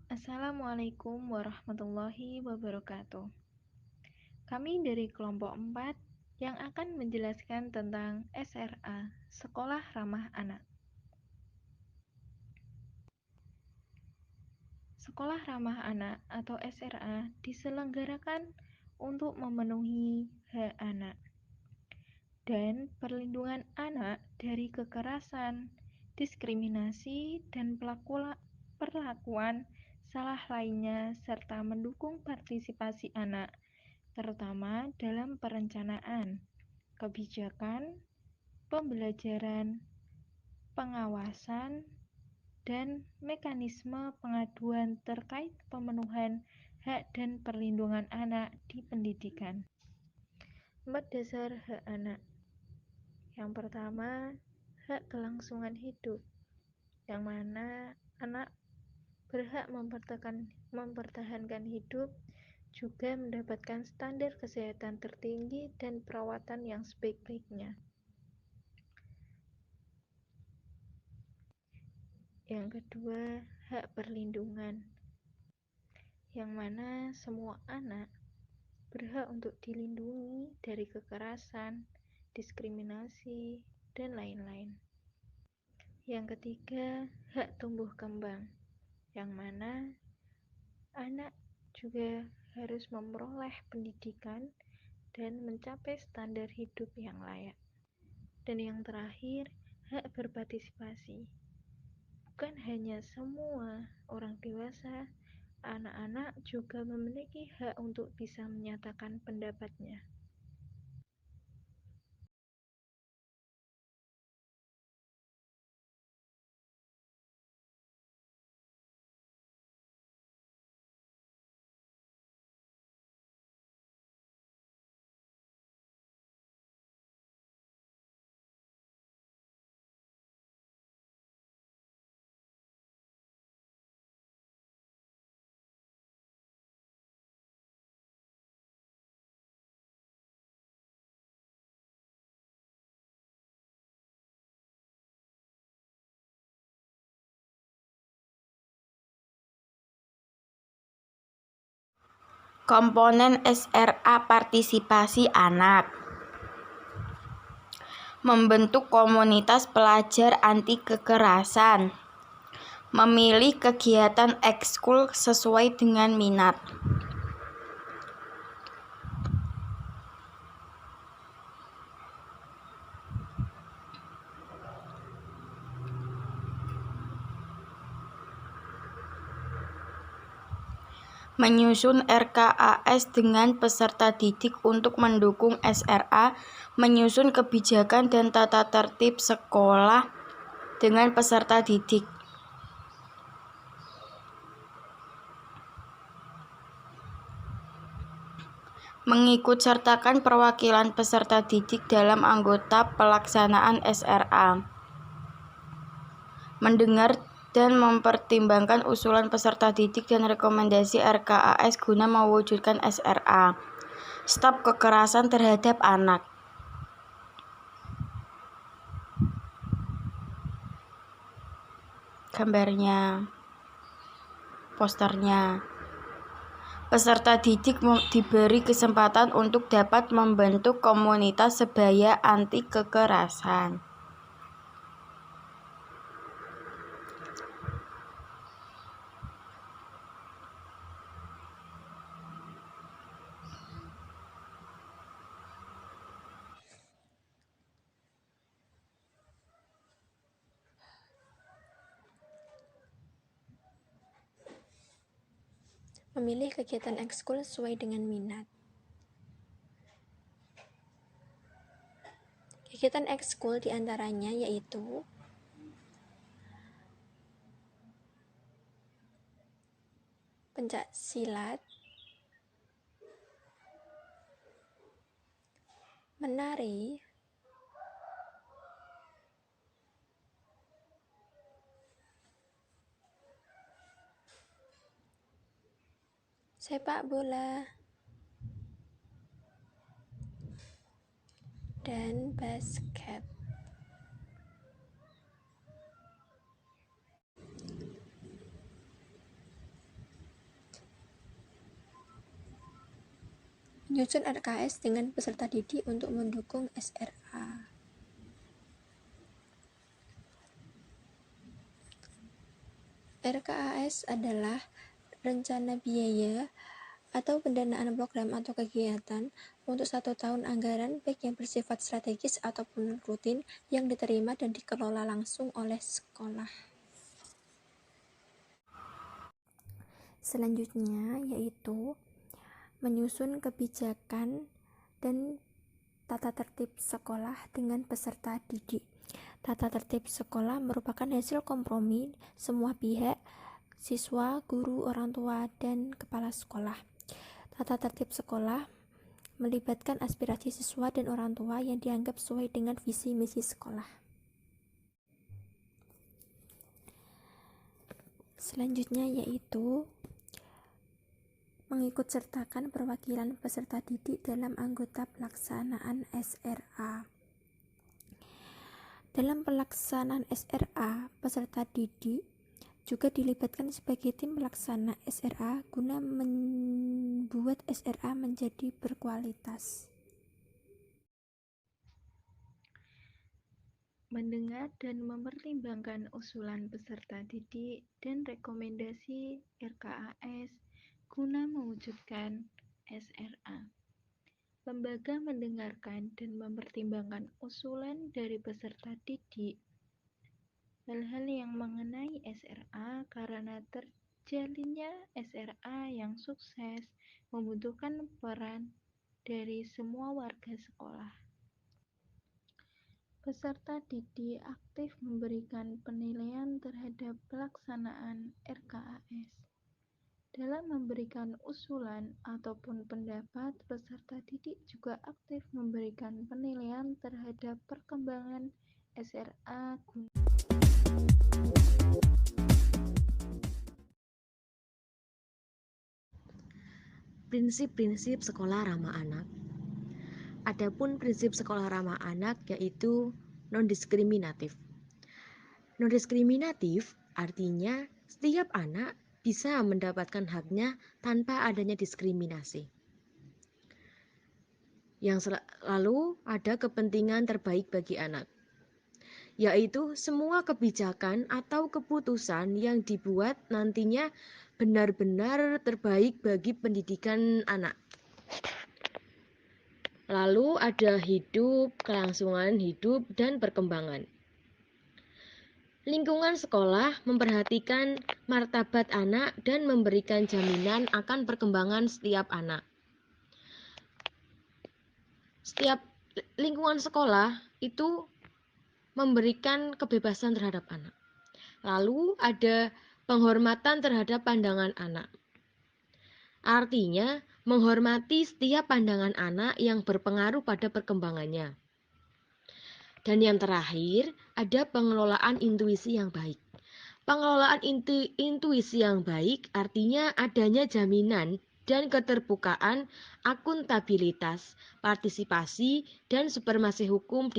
Assalamualaikum warahmatullahi wabarakatuh. Kami dari kelompok 4 yang akan menjelaskan tentang SRA, Sekolah Ramah Anak. Sekolah Ramah Anak atau SRA diselenggarakan untuk memenuhi hak anak dan perlindungan anak dari kekerasan, diskriminasi, dan perlakuan salah lainnya serta mendukung partisipasi anak terutama dalam perencanaan, kebijakan, pembelajaran, pengawasan, dan mekanisme pengaduan terkait pemenuhan hak dan perlindungan anak di pendidikan. 4 dasar hak anak. Yang pertama, hak kelangsungan hidup, yang mana anak berhak mempertahankan hidup, juga mendapatkan standar kesehatan tertinggi dan perawatan yang sebaik-baiknya. Yang kedua, hak perlindungan, yang mana semua anak berhak untuk dilindungi dari kekerasan, diskriminasi, dan lain-lain. Yang ketiga, hak tumbuh kembang, yang mana anak juga harus memperoleh pendidikan dan mencapai standar hidup yang layak. Dan yang terakhir, hak berpartisipasi. Bukan hanya semua orang dewasa, anak-anak juga memiliki hak untuk bisa menyatakan pendapatnya. Komponen SRA partisipasi anak. Membentuk komunitas pelajar anti kekerasan. Memilih kegiatan ekskul sesuai dengan minat. Menyusun RKAS dengan peserta didik untuk mendukung SRA, menyusun kebijakan dan tata tertib sekolah dengan peserta didik. Mengikutsertakan perwakilan peserta didik dalam anggota pelaksanaan SRA. Mendengar dan mempertimbangkan usulan peserta didik dan rekomendasi RKAS guna mewujudkan SRA. Stop kekerasan terhadap anak. Gambarnya, posternya. Peserta didik diberi kesempatan untuk dapat membentuk komunitas sebaya anti kekerasan. Memilih kegiatan ekskul sesuai dengan minat. Kegiatan ekskul diantaranya yaitu pencak silat, menari, sepak bola, dan basket. menyusun RKS dengan peserta didik untuk mendukung SRA. RKAS adalah rencana biaya atau pendanaan program atau kegiatan untuk 1 tahun anggaran baik yang bersifat strategis ataupun rutin yang diterima dan dikelola langsung oleh sekolah. Selanjutnya yaitu menyusun kebijakan dan tata tertib sekolah dengan peserta didik. Tata tertib sekolah merupakan hasil kompromi semua pihak, siswa, guru, orang tua, dan kepala sekolah. Tata tertib sekolah melibatkan aspirasi siswa dan orang tua yang dianggap sesuai dengan visi misi sekolah. Selanjutnya yaitu mengikutsertakan perwakilan peserta didik dalam anggota pelaksanaan SRA. Dalam pelaksanaan SRA, peserta didik juga dilibatkan sebagai tim pelaksana SRA guna membuat SRA menjadi berkualitas. Mendengar dan mempertimbangkan usulan peserta didik dan rekomendasi RKAS guna mewujudkan SRA. Lembaga mendengarkan dan mempertimbangkan usulan dari peserta didik. Hal-hal yang mengenai SRA karena terjalinnya SRA yang sukses membutuhkan peran dari semua warga sekolah. Peserta didik aktif memberikan penilaian terhadap pelaksanaan RKAS. Dalam memberikan usulan ataupun pendapat, peserta didik juga aktif memberikan penilaian terhadap perkembangan SRA guna Prinsip-prinsip sekolah ramah anak. Adapun prinsip sekolah ramah anak yaitu non-diskriminatif. Non-diskriminatif artinya setiap anak bisa mendapatkan haknya tanpa adanya diskriminasi. Yang selalu ada kepentingan terbaik bagi anak, yaitu semua kebijakan atau keputusan yang dibuat nantinya benar-benar terbaik bagi pendidikan anak. Lalu ada hidup, kelangsungan hidup, dan perkembangan. Lingkungan sekolah memperhatikan martabat anak dan memberikan jaminan akan perkembangan setiap anak. Setiap lingkungan sekolah itu memberikan kebebasan terhadap anak. Lalu ada penghormatan terhadap pandangan anak. Artinya, menghormati setiap pandangan anak yang berpengaruh pada perkembangannya. Dan yang terakhir, ada pengelolaan intuisi yang baik. Pengelolaan intuisi yang baik artinya adanya jaminan dan keterbukaan, akuntabilitas, partisipasi, dan supremasi hukum